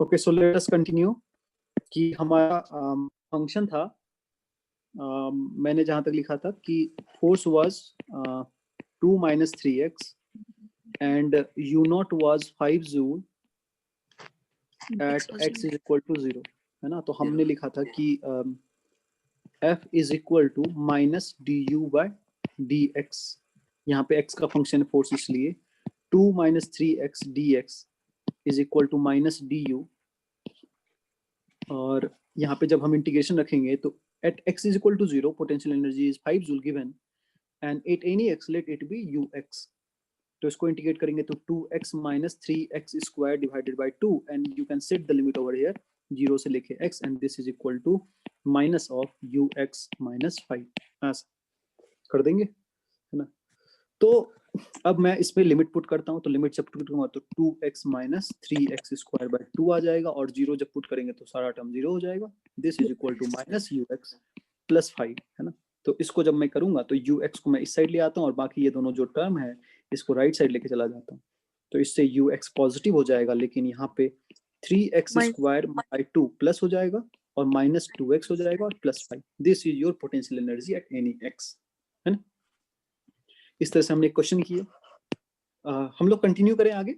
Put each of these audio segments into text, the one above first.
Okay, so let us continue कि हमारा function था, मैंने जहां तक लिखा था कि force was 2 - 3x and u naught was 5 joule at x is equal to 0, है ना। तो हमने लिखा था कि F is equal to minus du by dx। यहाँ पे x का फंक्शन है फोर्स, इसलिए 2 - 3x dx is equal to minus du। और यहाँ पे जब हम इंटीग्रेशन रखेंगे तो at x is equal to 0 potential energy is 5 joule given and at any x let it be ux। तो इसको इंटीग्रेट करेंगे तो 2x minus 3x square divided by 2 and you can set the limit over here 0 से लेके x and this is equal to minus of ux minus 5। ऐसा कर देंगे, है ना। तो अब मैं इसमें लिमिट पुट करता हूँ, तो लिमिट जब पुट करूंगा तो 2x minus 3x square by 2 आ जाएगा और 0 जब पुट करेंगे तो सारा टर्म 0 हो जाएगा। This is equal to minus ux plus 5, है ना। तो इसको जब मैं करूंगा तो ux को मैं इस साइड ले आता हूँ और बाकी ये दोनों जो टर्म है इसको राइट साइड लेके चला जाता हूँ। तो इससे ux पॉजिटिव हो जाएगा, लेकिन यहाँ पे 3x स्क्वायर बाई 2 प्लस हो जाएगा और माइनस 2x हो जाएगा और plus 5। This is your potential energy at any x, है ना। इस तरह से हमने एक क्वेश्चन किया। हम लोग कंटिन्यू करें आगे?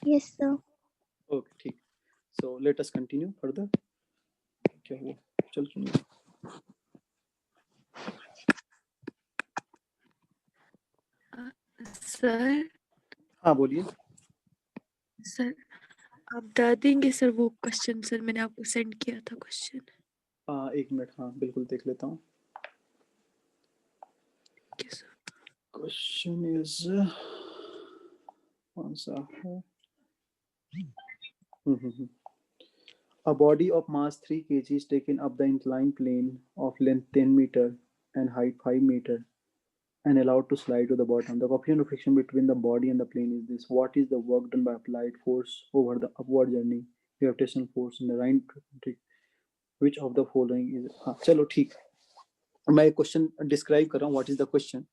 Yes sir. ओके, ठीक। So let us continue further. क्या हुआ, चल क्यों नहीं? सर। हाँ बोलिए। सर आप बता देंगे सर वो क्वेश्चन, सर मैंने आपको सेंड किया था क्वेश्चन। एक मिनट, हाँ बिल्कुल देख लेता हूँ। क्वेश्चन इज कौन सा है? A body of mass 3 kg is taken up the inclined plane of length 10 meter and height 5 meter and allowed to slide to the bottom. The coefficient of friction between the body and the plane is this. What is the work done by applied force over the upward journey? Gravitational force in the right. Which of the following is? हाँ चलो ठीक, मैं question describe कर रहा हूँ। What is the question?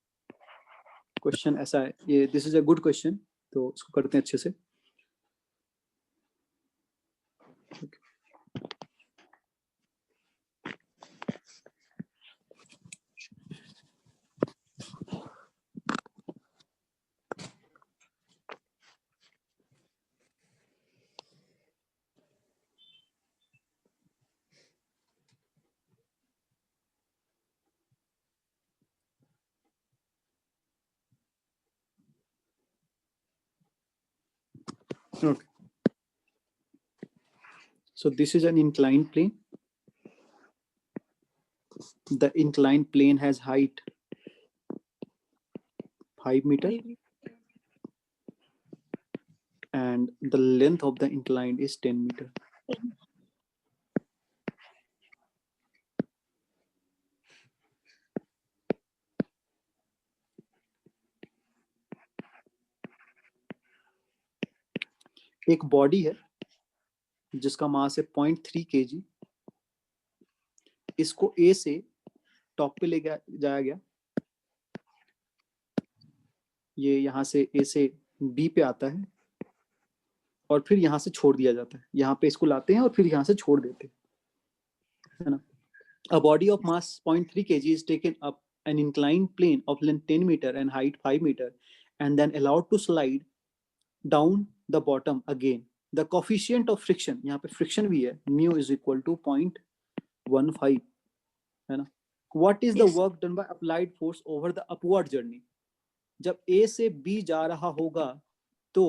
Question ऐसा है, ये this is a good question, तो इसको करते हैं अच्छे से। Okay. So this is an inclined plane. The inclined plane has height 5 meter and the length of the inclined is 10 meter. एक बॉडी है जिसका मास है 0.3 kg। इसको ए से टॉप पे ले जाया गया, ये यहाँ से ए से बी पे आता है और फिर यहाँ से छोड़ दिया जाता है। यहाँ पे इसको लाते हैं और फिर यहाँ से छोड़ देते हैं, है ना। A body of mass 0.3 kg is taken up an inclined plane of length 10 meter and height 5 meter and then allowed to slide down the bottom again. The coefficient of friction, यहाँ पे friction भी है, mu is equal to 0.15, है ना। What is the work done by applied force over the upward journey? जब A से B जा रहा होगा तो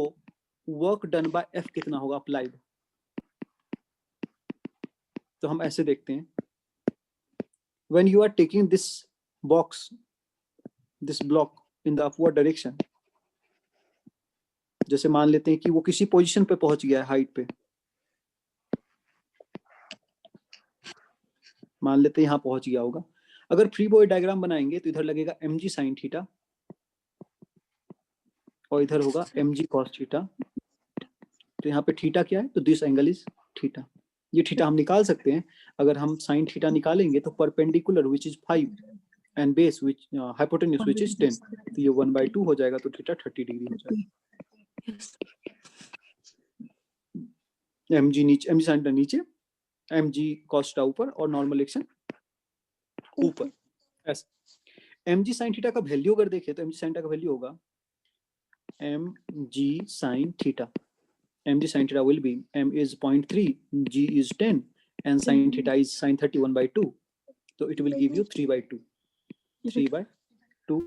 वर्क डन बाय F कितना होगा अप्लाइड? तो हम ऐसे देखते हैं, when you are taking this box, this block in the upward direction, जैसे मान लेते हैं कि वो किसी पोजीशन पे पहुंच गया है, हाइट पे, मान लेते हैं यहाँ पहुंच गया होगा। अगर फ्री बॉडी डायग्राम बनाएंगे तो इधर लगेगा mg sin थीटा और इधर होगा mg cos थीटा। तो यहाँ पे थीटा क्या है? तो दिस एंगल इज थीटा। ये थीटा हम निकाल सकते हैं। अगर हम साइन थीटा निकालेंगे तो perpendicular which is 5 and base which hypotenuse which is 10, तो ये 1/2 हो जाएगा, तो थीटा 30 डिग्री हो जाएगा। mg नीचे, mg sin थीटा नीचे, mg cos थीटा ऊपर और नॉर्मल एक्शन ऊपर। ऐसा mg sin थीटा का वैल्यू अगर देखें तो mg sin थीटा का वैल्यू होगा mg sin theta, mg sin theta will be m is 0.3, g is 10, and sin theta is sin 31/2. So it will give you 3/2. 3/2.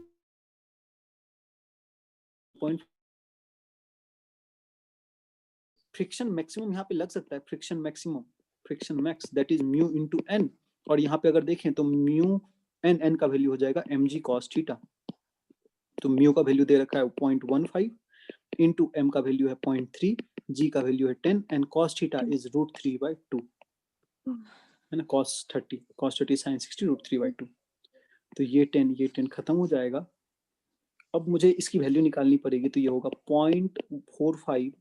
Friction maximum यहाँ पे लग सकता है, friction maximum, friction max that is mu into n, और यहाँ पे अगर देखें तो म्यू n का वैल्यू हो जाएगा mg cos थीटा। तो म्यू का वैल्यू दे रखा है 0.15 इनटू m का वैल्यू है 0.3, g का वैल्यू है 10 एंड cos थीटा इज √3/2 है ना, cos 30 sin 60 √3/2। तो ये 10 खत्म हो जाएगा। अब मुझे इसकी वैल्यू निकालनी पड़ेगी, तो ये होगा 0.45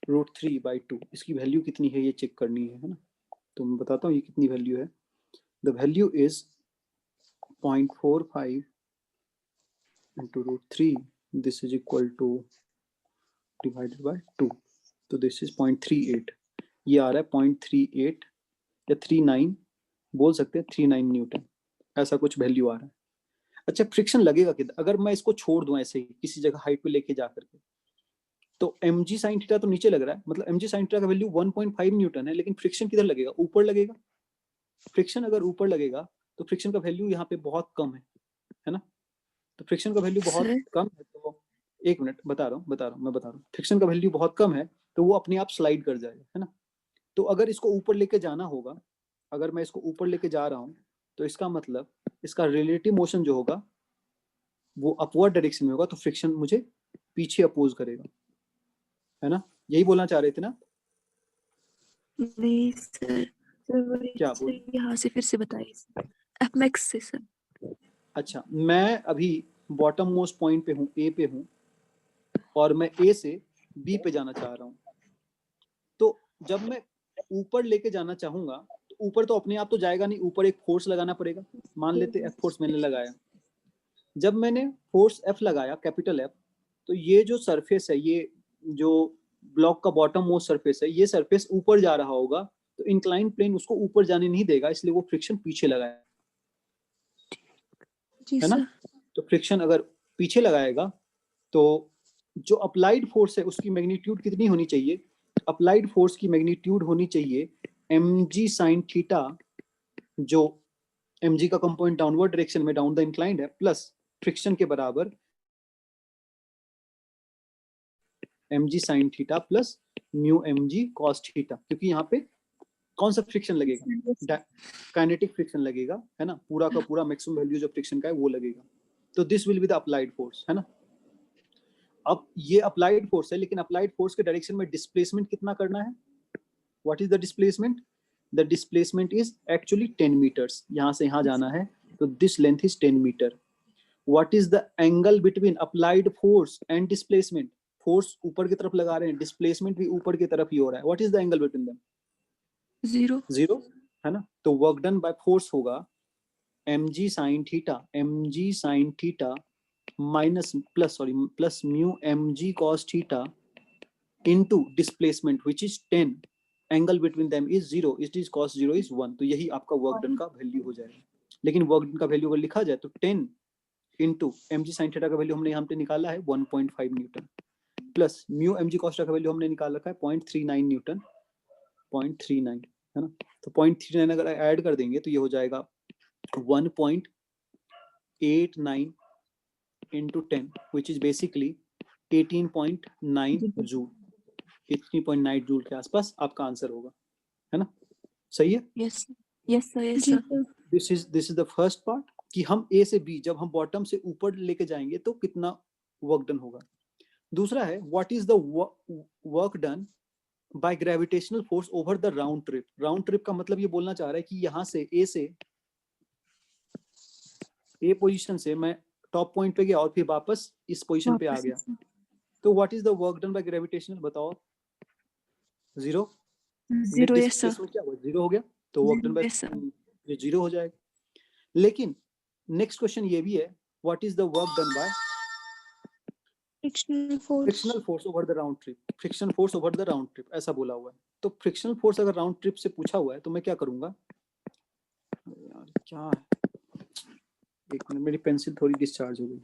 √3/2। इसकी वैल्यू कितनी है ये चेक करनी है ना, तो मैं बताता हूँ ये कितनी वैल्यू है। The value is 0.45 into √3, this is equal to divided by 2, तो this is 0.38, ये आ रहा है 0.38 या 39 बोल सकते हैं, 39 न्यूटन, ऐसा कुछ वैल्यू आ रहा है। अच्छा, फ्रिक्शन लगेगा कितना अगर मैं इसको छोड़ दूं ऐसे ही किसी जगह हाइट पे लेके जा करके, तो mg sin थीटा तो नीचे लग रहा है, मतलब mg sin थीटा का वैल्यू 1.5 न्यूटन है, लेकिन फ्रिक्शन किधर लगेगा, ऊपर लगेगा। फ्रिक्शन अगर ऊपर लगेगा तो फ्रिक्शन का वैल्यू यहाँ पे बहुत कम है ना, तो फ्रिक्शन का वैल्यू बहुत कम है, तो एक मिनट बता रहा हूँ, फ्रिक्शन का वैल्यू बहुत कम है तो वो अपने आप स्लाइड कर जाएगा, है ना। तो अगर इसको ऊपर लेके जाना होगा, अगर मैं इसको ऊपर लेके जा रहा हूँ, तो इसका मतलब इसका रिलेटिव मोशन जो होगा वो अपवर्ड डायरेक्शन में होगा, तो फ्रिक्शन मुझे पीछे अपोज करेगा, है ना, यही बोलना चाह रहे थे ना। नहीं सर, क्या बोल, यहाँ से फिर से बताइए fmax से सर। अच्छा, मैं अभी बॉटम मोस्ट पॉइंट पे हूँ, ए पे हूँ, और मैं ए से बी पे जाना चाह रहा हूँ। तो जब मैं ऊपर लेके जाना चाहूंगा तो ऊपर तो अपने आप तो जाएगा नहीं, ऊपर एक फोर्स लगाना पड़ेगा। मान लेते एफ फोर्स मैंने लगाया, जब मैंने फोर्स एफ लगाया, कैपिटल एफ, तो ये जो सरफेस है, ये जो ब्लॉक का बॉटम मोस्ट सरफेस है, ये सरफेस ऊपर जा रहा होगा, तो इंक्लाइन प्लेन उसको ऊपर जाने नहीं देगा, इसलिए वो फ्रिक्शन पीछे लगाया, है ना। तो फ्रिक्शन अगर पीछे लगाएगा तो जो अप्लाइड फोर्स है उसकी मैग्नीट्यूड कितनी होनी चाहिए, अप्लाइड फोर्स की मैग्नीट्यूड होनी चाहिए mg sin थीटा, जो mg का कंपोनेंट डाउनवर्ड डायरेक्शन में डाउन द इंक्लाइंड है, प्लस फ्रिक्शन के बराबर mg sin theta plus mu mg cos theta, क्योंकि यहाँ पे कौन सा फ्रिक्शन लगेगा, काइनेटिक फ्रिक्शन लगेगा, है ना, पूरा का पूरा मैक्सिमम वैल्यू जो फ्रिक्शन का है वो लगेगा। तो this will be the applied force, है ना। अब ये अप्लाइड फोर्स है, लेकिन अप्लाइड फोर्स के डायरेक्शन में डिस्प्लेसमेंट कितना करना है, what is the displacement, the displacement is actually 10 metres, यहाँ से यहाँ जाना है तो this length is 10 metre. What is the angle between applied force and displacement, force ऊपर की तरफ लगा रहे हैं, डिस्प्लेसमेंट भी ऊपर की तरफ ही हो रहा है, what is the angle between them, zero, है ना। तो वर्क डन बाय फोर्स होगा mg sin theta minus plus mu mg cos theta into displacement which is 10, angle between them is 0, it is cos 0 is 1, तो यही आपका work done का value हो जाएगा। लेकिन वर्क डन का वैल्यू अगर लिखा जाए तो 10 into mg sin थीटा का वैल्यू हमने यहाँ पे निकाला है 1.5 Newton, plus mu mg cos theta का वैल्यू हमने निकाल रखा है 0.39 न्यूटन, 0.39, है ना। तो 0.39 अगर ऐड कर देंगे तो ये हो जाएगा 1.89 into 10 which is basically 18.9 joule, 18.9 joule के आसपास आपका आंसर होगा, है ना, सही है। Yes sir. This is the first part कि हम ए से बी, जब हम बॉटम से ऊपर लेके जाएंगे तो कितना वर्क डन होगा। दूसरा है what is the work done by gravitational force over the round trip. Round trip का मतलब ये बोलना चाह रहा है कि यहाँ से ए पोजीशन से मैं टॉप पॉइंट पे गया और फिर वापस इस पोजीशन पे आ गया, तो what is the work done by gravitational, बताओ। जीरो, जीरो, यस सर, क्या हुआ, जीरो हो गया, तो वर्क डन बाय ये जीरो हो जाएगा। लेकिन नेक्स्ट क्वेश्चन ये भी है what is the work done by Frictional force. Frictional force over the round trip, friction force over the round trip ऐसा बोला हुआ है। तो फ्रिक्शनल फोर्स अगर राउंड ट्रिप से पूछा हुआ है तो मैं क्या करूंगा यार, क्या है, एक मिनट, मेरी पेंसिल थोड़ी डिस्चार्ज हो गई।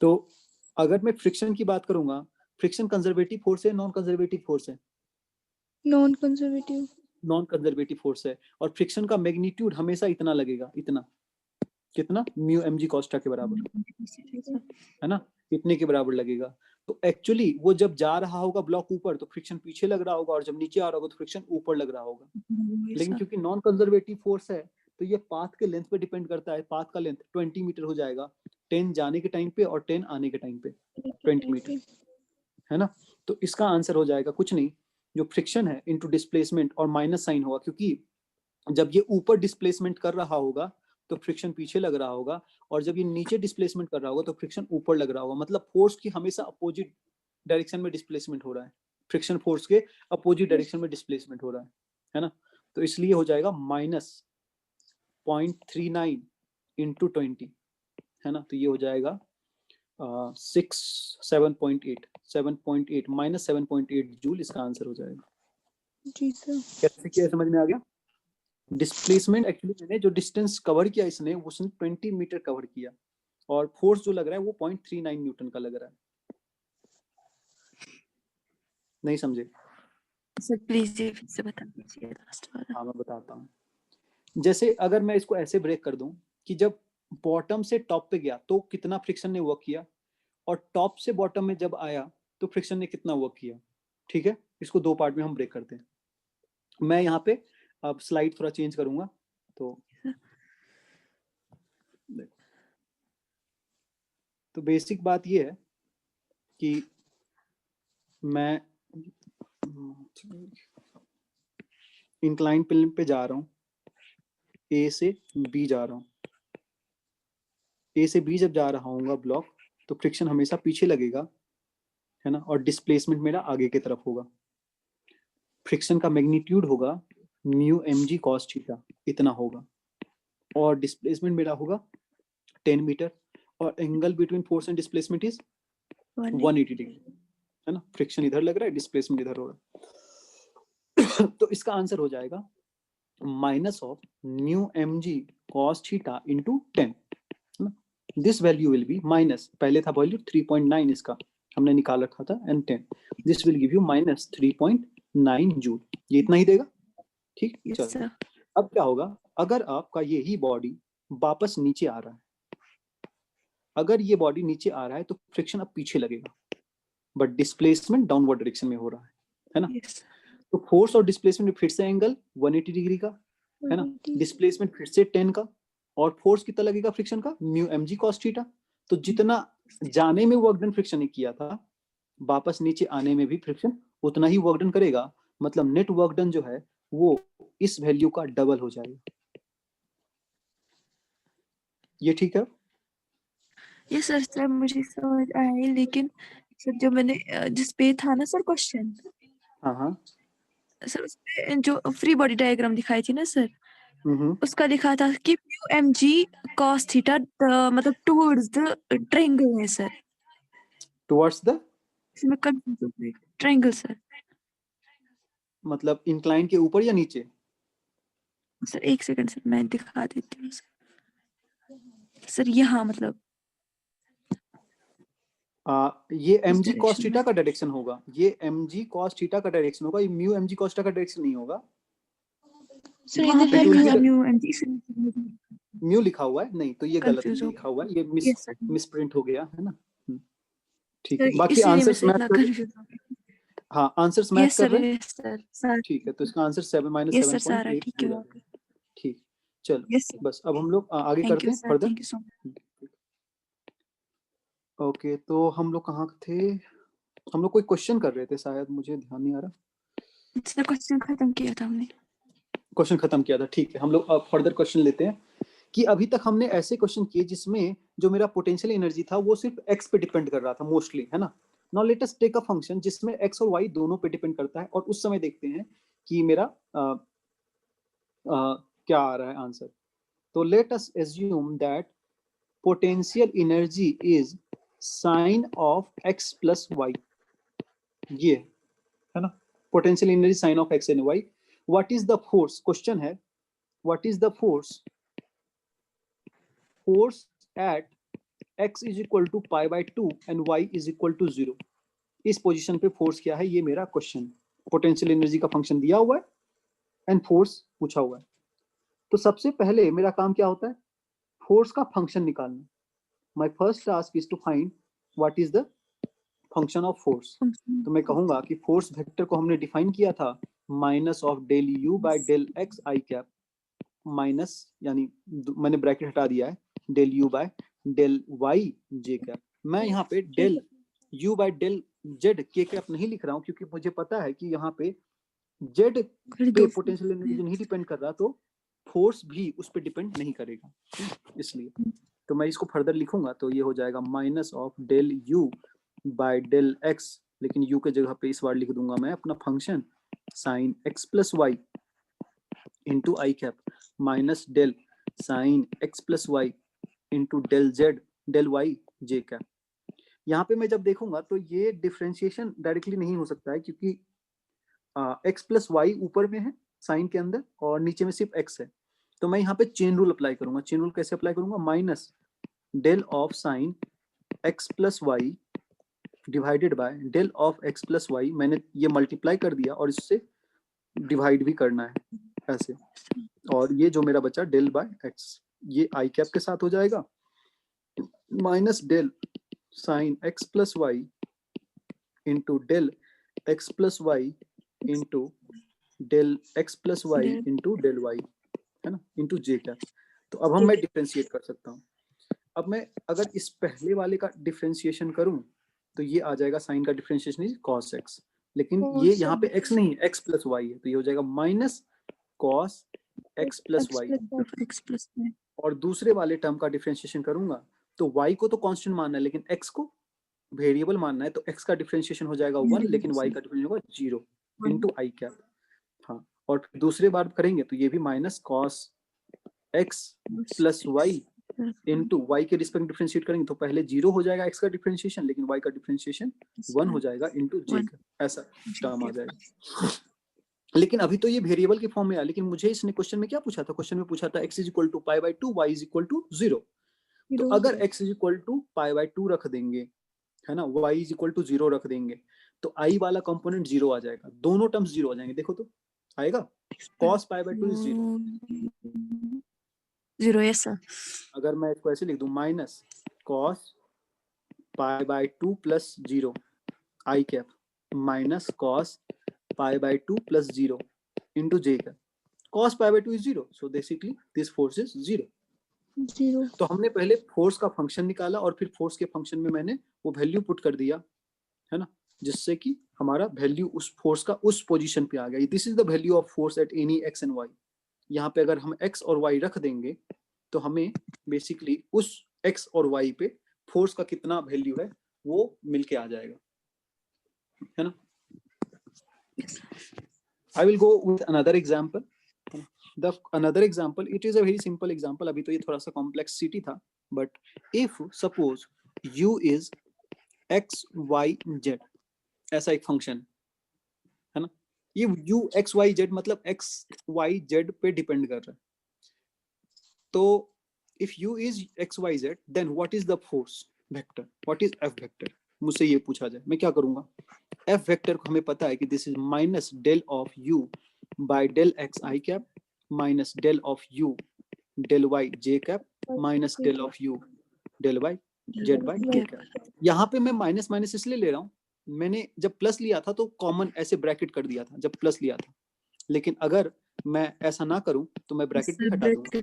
तो अगर मैं फ्रिक्शन की बात करूंगा, फ्रिक्शन कंजर्वेटिव फोर्स है नॉन कंजर्वेटिव फोर्स है? Non conservative. Non conservative force है, और फ्रिक्शन का मैग्नीट्यूड हमेशा इतना लगेगा, इतना, कितना, म्यू एम जी कॉस्टा के बराबर, है ना, इतने के बराबर लगेगा। तो एक्चुअली वो जब जा रहा होगा ब्लॉक ऊपर तो फ्रिक्शन पीछे लग रहा होगा, और जब नीचे आ रहा होगा तो फ्रिक्शन ऊपर लग रहा होगा। लेकिन क्योंकि नॉन कंजर्वेटिव फोर्स है तो ये पाथ के लेंथ पे डिपेंड करता है। पाथ का लेंथ 20 मीटर हो जाएगा, 10 जाने के टाइम पे और 10 आने के टाइम पे, 20 मीटर, है ना। तो इसका आंसर हो जाएगा कुछ नहीं, जो फ्रिक्शन है इनटू डिस्प्लेसमेंट और माइनस साइन होगा, क्योंकि जब ये ऊपर डिस्प्लेसमेंट कर रहा होगा तो फ्रिक्शन पीछे लग रहा होगा, और जब ये नीचे डिस्प्लेसमेंट कर रहा होगा तो फ्रिक्शन ऊपर लग रहा होगा। मतलब फोर्स की हमेशा अपोजिट डायरेक्शन में डिस्प्लेसमेंट हो रहा है, फ्रिक्शन फोर्स के अपोजिट डायरेक्शन में डिस्प्लेसमेंट हो रहा है ना। तो इसलिए हो जाएगा -0.39 इंटू 20, है ना। तो ये हो जाएगा 7.8 माइनस 7.8 जूल, इसका आंसर हो जाएगा। जी सर। कैसे किया, समझ में आ गया? डिस्प्लेसमेंट एक्चुअली मैंने जो डिस्टेंस कवर किया इसने, उसने 20 मीटर कवर किया, और फोर्स जो लग रहा है वो 0.39 न्यूटन का लग रहा है। नहीं समझे? सर प्लीज ये फिर से बता दीजिए लास्ट वाला। हाँ मैं बताता हूँ। जैसे अगर मैं इसको ऐसे ब्रेक कर दूं कि जब बॉटम से टॉप पे गया तो कितना फ्रिक्शन ने वर्क किया, और टॉप से बॉटम में जब आया तो फ्रिक्शन ने कितना वर्क किया, ठीक है। इसको दो पार्ट में हम ब्रेक करते हैं। मैं यहाँ पे अब स्लाइड थोड़ा चेंज करूंगा, तो बेसिक बात ये है कि मैं इंक्लाइन प्लेन पे जा रहा हूँ, ए से बी जा रहा हूँ। ए से बी जब जा रहा हूँ ब्लॉक, तो फ्रिक्शन हमेशा पीछे लगेगा, है ना, और डिस्प्लेसमेंट मेरा आगे की तरफ होगा। फ्रिक्शन का मैग्नीट्यूड होगा mu m g cos theta, इतना होगा, और डिस्प्लेसमेंट मेरा होगा 10 मीटर, और angle between force and displacement is 180 degree, है ना। फ्रिक्शन इधर लग रहा है, डिस्प्लेसमेंट इधर हो रहा है। तो इसका आंसर हो जाएगा minus of mu m g cos theta into 10, है ना। This value will be minus, पहले था वैल्यू 3.9 इसका हमने निकाल रखा था, and 10, this will give you minus 3.9 joule. ये इतना ही देगा, ठीक। चलो अब क्या होगा, अगर आपका यही बॉडी वापस नीचे आ रहा है, अगर ये बॉडी नीचे आ रहा है तो फ्रिक्शन अब पीछे लगेगा, बट डिस्प्लेसमेंट डाउनवर्ड डायरेक्शन में हो रहा है ना। तो फोर्स और डिस्प्लेसमेंट फिर से एंगल 180 डिग्री का, है ना। डिस्प्लेसमेंट फिर से 10 का, और फोर्स कितना लगेगा फ्रिक्शन का, mu m g cos theta. तो जितना जाने में वर्क डन फ्रिक्शन ने किया था, वापस नीचे आने में भी फ्रिक्शन उतना ही वर्क डन करेगा। मतलब नेट वर्क डन जो है वो इस वैल्यू का डबल हो जाएगा। ये ठीक है? ये सर मुझे समझ आया, लेकिन सर जो मैंने जिस पे था ना सर क्वेश्चन, हाँ हाँ सर उसपे जो फ्री बॉडी डायग्राम दिखाई थी ना सर, उसका लिखा था कि mu m g cos theta मतलब टुवर्ड्स द ट्रायंगल है सर। टुवर्ड्स द, इसमें कंफ्यूज हो गई। Triangle sir. मतलब इंक्लाइन के ऊपर या नीचे? सर एक सेकंड सर, मैं दिखा देती हूँ सर। यहाँ मतलब ये एम जी कॉस थीटा का डायरेक्शन होगा, ये एम जी कॉस थीटा का डायरेक्शन होगा, ये mu m g cos theta का डायरेक्शन नहीं होगा। वहाँ पे लिखा था म्यू एम जी, म्यू लिखा हुआ है, नहीं तो ये गलत लिखा हुआ है, ये मिस प्रिंट हो गया, है ना। ठीक है, बाकी आंसर्स मैच कर, हाँ आंसर्स मैच कर रहे हैं, ठीक है। तो इसका आंसर 7 माइनस 7.8 हो जाएगा, ठीक। चलो बस अब हम लोग आगे करते हैं फर्दर। ओके, तो हम लोग कहाँ थे? हम लोग कोई क्वेश्चन कर रहे थे शायद, मुझे ध्यान नहीं आ रहा। सर क्वेश्चन खत्म किया था हमने। क्वेश्चन खत्म किया था, ठीक है। हम लोग अब फर्दर क्वेश्चन लेते हैं कि अभी तक हमने ऐसे क्वेश्चन किए जिसमें जो मेरा पोटेंशियल एनर्जी था वो सिर्फ एक्स पे डिपेंड कर रहा था मोस्टली, है ना। Now let us take a function जिसमें x और y दोनों पे डिपेंड करता है, और उस समय देखते हैं कि मेरा क्या आ रहा है आंसर। तो let us assume that potential energy is sine of x plus y, ये है ना, potential energy sine of x and y। What is the force, question है what is the force at x is equal to pi by 2 and y is equal to 0। इस position पे force क्या है, ये मेरा क्वेश्चन। पोटेंशियल एनर्जी का function दिया हुआ है एंड फोर्स पूछा हुआ है। तो सबसे पहले मेरा काम क्या होता है, फोर्स का फंक्शन निकालना। My first task is to find what is the function of force. तो मैं कहूंगा कि फोर्स वेक्टर को हमने डिफाइन किया था minus of del u by del x i cap, minus यानी मैंने ब्रैकेट हटा दिया है, del u by del y j cap. मैं यहाँ पे del u by del z k cap नहीं लिख रहा हूँ, क्योंकि मुझे पता है कि यहाँ पे जेड पे पोटेंशियल एनर्जी नहीं डिपेंड कर रहा, तो फोर्स भी उस पर डिपेंड नहीं करेगा, इसलिए। तो मैं इसको फर्दर लिखूंगा तो ये हो जाएगा minus of del u by del x, लेकिन यू के जगह पे इस बार लिख दूंगा मैं अपना function sine x plus y into i cap minus del sine x plus y into del z del y j cap. यहाँ पे मैं जब देखूंगा तो ये डिफरेंशिएशन डायरेक्टली नहीं हो सकता है, क्योंकि एक्स प्लस वाई ऊपर में है साइन के अंदर और नीचे में सिर्फ एक्स है। तो मैं यहाँ पे चेन रूल अप्लाई करूंगा। चेन रूल कैसे अप्लाई करूंगा, minus del of sine x plus y divided by del of x plus y. मैंने ये मल्टीप्लाई कर दिया और इससे डिवाइड भी करना है ऐसे, और ये जो मेरा बचा डेल बाय एक्स, ये आई कैप के साथ हो जाएगा minus del sine x plus y into del x plus y into del x plus y into del y, है ना, इंटू जे कैप। तो अब हम मैं डिफरेंशिएट कर सकता हूँ। अब मैं अगर इस पहले वाले का डिफरेंशिएशन करूं तो ये आ जाएगा साइन का डिफरेंशिएशन इज cos x, लेकिन ये यहाँ पे x नहीं है, x प्लस वाई है, तो ये हो जाएगा minus cos x plus y. और दूसरे वाले टर्म का डिफरेंशिएशन करूंगा तो y को तो कांस्टेंट मानना है लेकिन x को वेरिएबल मानना है, तो x का डिफरेंशिएशन हो जाएगा 1 लेकिन y का डिफरेंशिएशन होगा 0 इंटू आई कैप। हाँ, और दूसरे बार करेंगे तो ये भी minus cos x plus y into y के रिस्पेक्ट डिफरेंशिएट करेंगे तो पहले 0 हो जाएगा x का डिफरेंशिएशन, लेकिन y का डिफरेंशिएशन 1 हो जाएगा इंटू जे का, ऐसा टर्म आ जाएगा। लेकिन अभी तो ये वेरिएबल के फॉर्म में आया, लेकिन मुझे इसने क्वेश्चन में क्या पूछा था, क्वेश्चन में पूछा था x is equal to pi by 2 y is equal to 0। तो अगर x is equal to pi by 2 रख देंगे, है ना, y इज इक्वल टू 0 रख देंगे, तो i वाला कंपोनेंट 0 आ जाएगा, दोनों टर्म्स 0 आ जाएंगे। देखो तो आएगा cos pi by 2 is 0, yes sir. अगर मैं इसको ऐसे लिख दूं minus cos pi by 2 plus 0 I cap minus cos pi by 2 plus 0 into J cap. cos pi by 2 is 0, so basically this force is 0। तो हमने पहले फोर्स का फंक्शन निकाला और फिर फोर्स के फंक्शन में मैंने वो वैल्यू पुट कर दिया, है ना, जिससे कि हमारा वैल्यू उस फोर्स का उस पोजीशन पे आ गया। This is the value of force at any x and y. यहाँ पे अगर हम x और y रख देंगे तो हमें बेसिकली उस x और y पे फोर्स का कितना वैल्यू है वो मिलके आ जाएगा, है ना। I will go with another example. The another example, it is a very simple example. अभी तो ये थोड़ा सा complexity था, but if suppose u is x y z, ऐसा एक फंक्शन है ना, ये u x y z मतलब x y z पे डिपेंड कर रहा है। तो if u is x y z then what is the force vector, what is f vector, मुझसे ये पूछा जाए मैं क्या करूंगा। f वेक्टर को हमें पता है कि this is minus del of u by del x i cap minus del of u del y j cap minus del of u del y z by k cap. यहाँ पे मैं minus minus इसलिए ले रहा हूँ, मैंने जब plus लिया था तो कॉमन ऐसे ब्रैकेट कर दिया था जब प्लस लिया था, लेकिन अगर मैं ऐसा ना करूं तो मैं ब्रैकेट भी हटा दूंगा।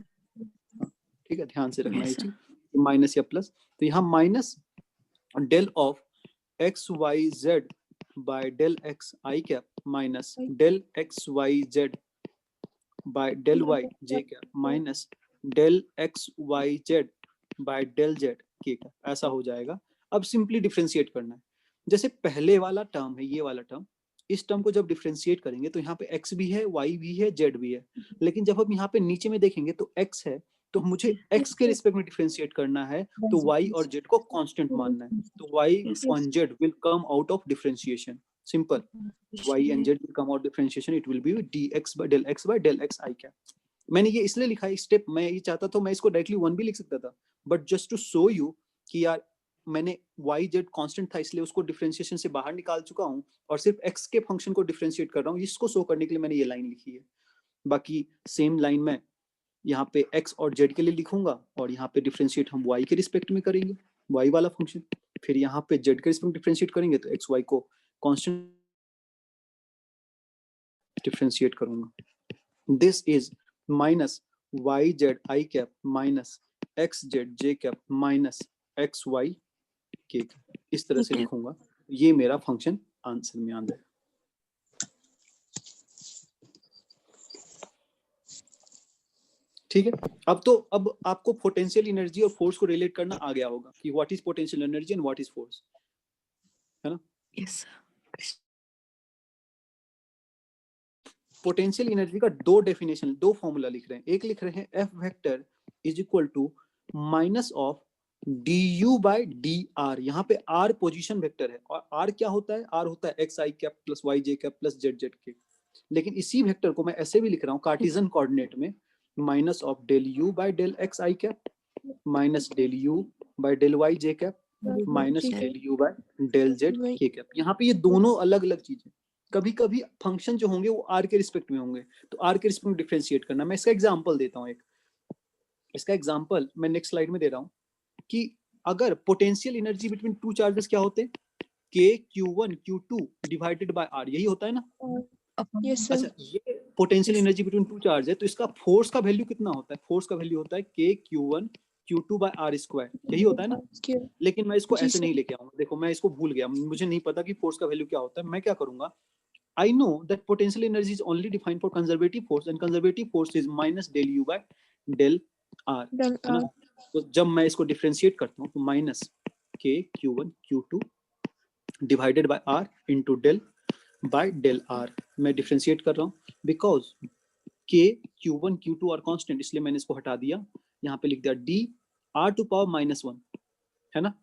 ठीक है, ध्यान से रखना ये चीज, माइनस या प्लस। तो यहाँ minus del of x y z by del x i cap minus del x y z by del y j cap minus del x y z by del z k cap, ऐसा हो जाएगा। अब simply differentiate करना है। जैसे पहले वाला term है, ये वाला टर्म, इस टर्म को जब डिफरेंशिएट करेंगे तो यहाँ पे x भी है, y भी है, z भी है, लेकिन जब हम यहाँ पे नीचे में देखेंगे तो x है, तो मुझे x के रिस्पेक्ट में डिफरेंशिएट करना है, तो y और z को कांस्टेंट मानना है, तो y and z will come out of differentiation, simple, y and z will come out differentiation, it will be dx by del x by del x I cap. मैंने ये इसलिए लिखा है स्टेप, मैं ये चाहता था मैं इसको डायरेक्टली 1 भी लिख सकता था, but just to show you कि यार मैंने y z कांस्टेंट था इसलिए उसको डिफरेंशिएशन से बाहर निकाल चुका हूँ और सिर्फ x के फंक्शन को डिफरेंशिएट कर रहा हूँ, इसको शो करने के लिए मैंने ये लाइन लिखी है। बाकी सेम लाइन में यहाँ पे x और z के लिए लिखूंगा और यहाँ पे डिफरेंशिएट हम y के रिस्पेक्ट में करेंगे, y वाला फंक्शन, फिर यहाँ पे z के रिस्पेक्ट में डिफरेंशिएट करेंगे तो x y को कांस्टेंट डिफरेंशिएट करूंगा। This is minus y z I cap minus x z j cap minus x y k, इस तरह से लिखूंगा, ये मेरा फंक्शन आंसर में आ जाएगा। ठीक है, अब आपको पोटेंशियल एनर्जी और फोर्स को रिलेट करना आ गया होगा कि what is potential energy and what is force, है ना? यस। पोटेंशियल एनर्जी का दो डेफिनेशन, दो फॉर्मूला लिख रहे हैं, एक लिख रहे हैं F vector is equal to minus of du by dr, यहाँ पे r पोजीशन वेक्टर है और r क्या होता है, r होता है x i cap plus Y j cap plus Z Z के, लेकिन इसी वेक्टर को मैं ऐसे भी लिख रहा हूँ कार्टेशियन कोऑर्डिनेट में, minus of del u by del x i cap minus del u by del y j cap minus del u by del z k cap. यहाँ पे ये दोनों अलग अलग चीजें, कभी कभी फंक्शन जो होंगे वो r के रिस्पेक्ट में होंगे तो r के रिस्पेक्ट में डिफरेंशिएट करना। मैं इसका एग्जांपल देता हूँ, एक इसका एग्जांपल मैं नेक्स्ट स्लाइड में दे रहा हूँ कि अगर potential energy between two charges क्या होते हैं, k q1 q2 divided by r, यही होता है ना? यस अच्छा, ये potential energy between two charge है तो इसका फोर्स का वैल्यू कितना होता है? फोर्स का वैल्यू होता है k q1 q2 bye r square, यही होता है ना? लेकिन मैं इसको ऐसे नहीं लेके आऊंगा, देखो मैं इसको भूल गया, मुझे नहीं पता कि फोर्स का वैल्यू क्या होता है। मैं क्या करूंगा, I know that potential energy is only defined for conservative force and conservative force is minus del u by del r, है ना? तो जब मैं इसको डिफरेंशिएट करता हूँ तो minus k q1 q2 divided by r into del by del r, मैं डिफरेंशिएट कर रहा हूँ because k q1 q2 are constant, इसलिए मैंने इसको हटा दिया, यहाँ पे लिख दिया d r to power minus 1, है ना?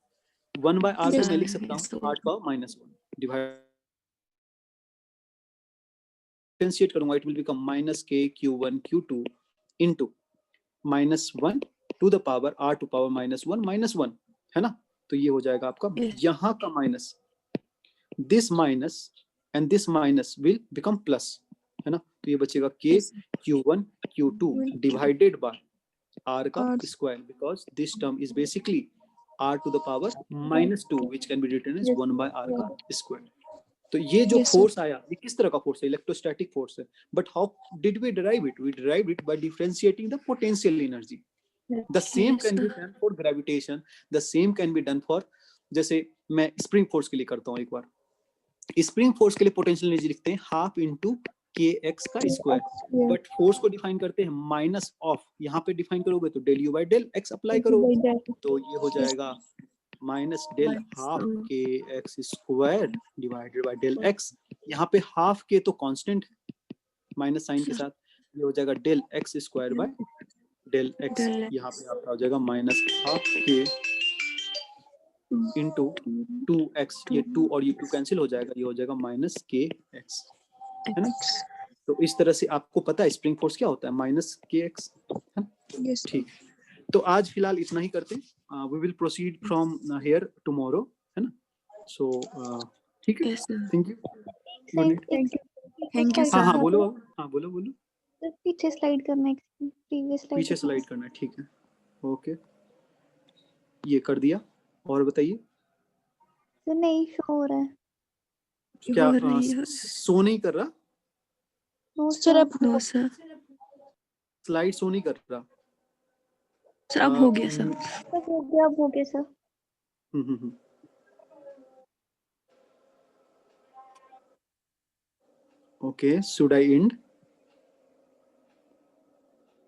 1 बाय r को मैं लिख सकता हूँ r to power minus 1, divide differentiate करूंगा, it will become minus k q1 q2 into minus 1 to the power r to power minus 1 minus 1, है ना? तो ये हो जाएगा आपका यहाँ का minus, this minus and this minus will become plus, है ना? तो ये बचेगा k q1 q2 divided by r का square, because this term is basically r to the power minus 2 which can be written as 1 by r का square. तो ये जो फोर्स आया, ये किस तरह का फोर्स है? इलेक्ट्रोस्टैटिक फोर्स है। But how did we derive it? We derive it by differentiating the potential energy. The same can be done for gravitation, the same can be done for, जैसे मैं spring force के लिए करता हूँ, एक बार spring force के लिए potential energy लिखते हैं हाफ इंटू के एक्स का स्क्वायर, बट फोर्स को डिफाइन करते हैं माइनस ऑफ, यहाँ पे डिफाइन करोगे तो del u by del x apply करोगे, तो ये हो जाएगा minus del half k x square divided by del x, यहाँ पे हाफ के तो कांस्टेंट माइनस साइन के साथ, ये हो जाएगा del x square by del x, यहाँ पे आपका हो जाएगा माइनस हाफ के इंटू 2x, ये 2 और ये 2 कैंसिल हो जाएगा, ये हो जाएगा माइनस के एक्स, है ना? तो इस तरह से आपको पता है स्प्रिंग फोर्स क्या होता है, माइनस के एक्स, है ना? ठीक, तो आज फिलहाल इतना ही करते हैं, we will proceed from here tomorrow, है ना? सो ठीक है, thank you, good night. Thank you हाँ बोलो, हाँ बोलो पीछे स्लाइड करना है, प्रीवियस स्लाइड पीछे स्लाइड करना है, ठीक है, ओके, ये कर दिया, और बताइए सर नहीं शो हो रहा है, क्या शो नहीं कर रहा? नो सर, अब नो सर, स्लाइड शो नहीं कर रहा सर अब हो गया सर, अब हो गया sir. Okay, should I end?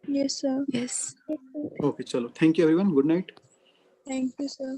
Yes sir. Yes. Okay, chalo. Thank you everyone. Good night. Thank you sir.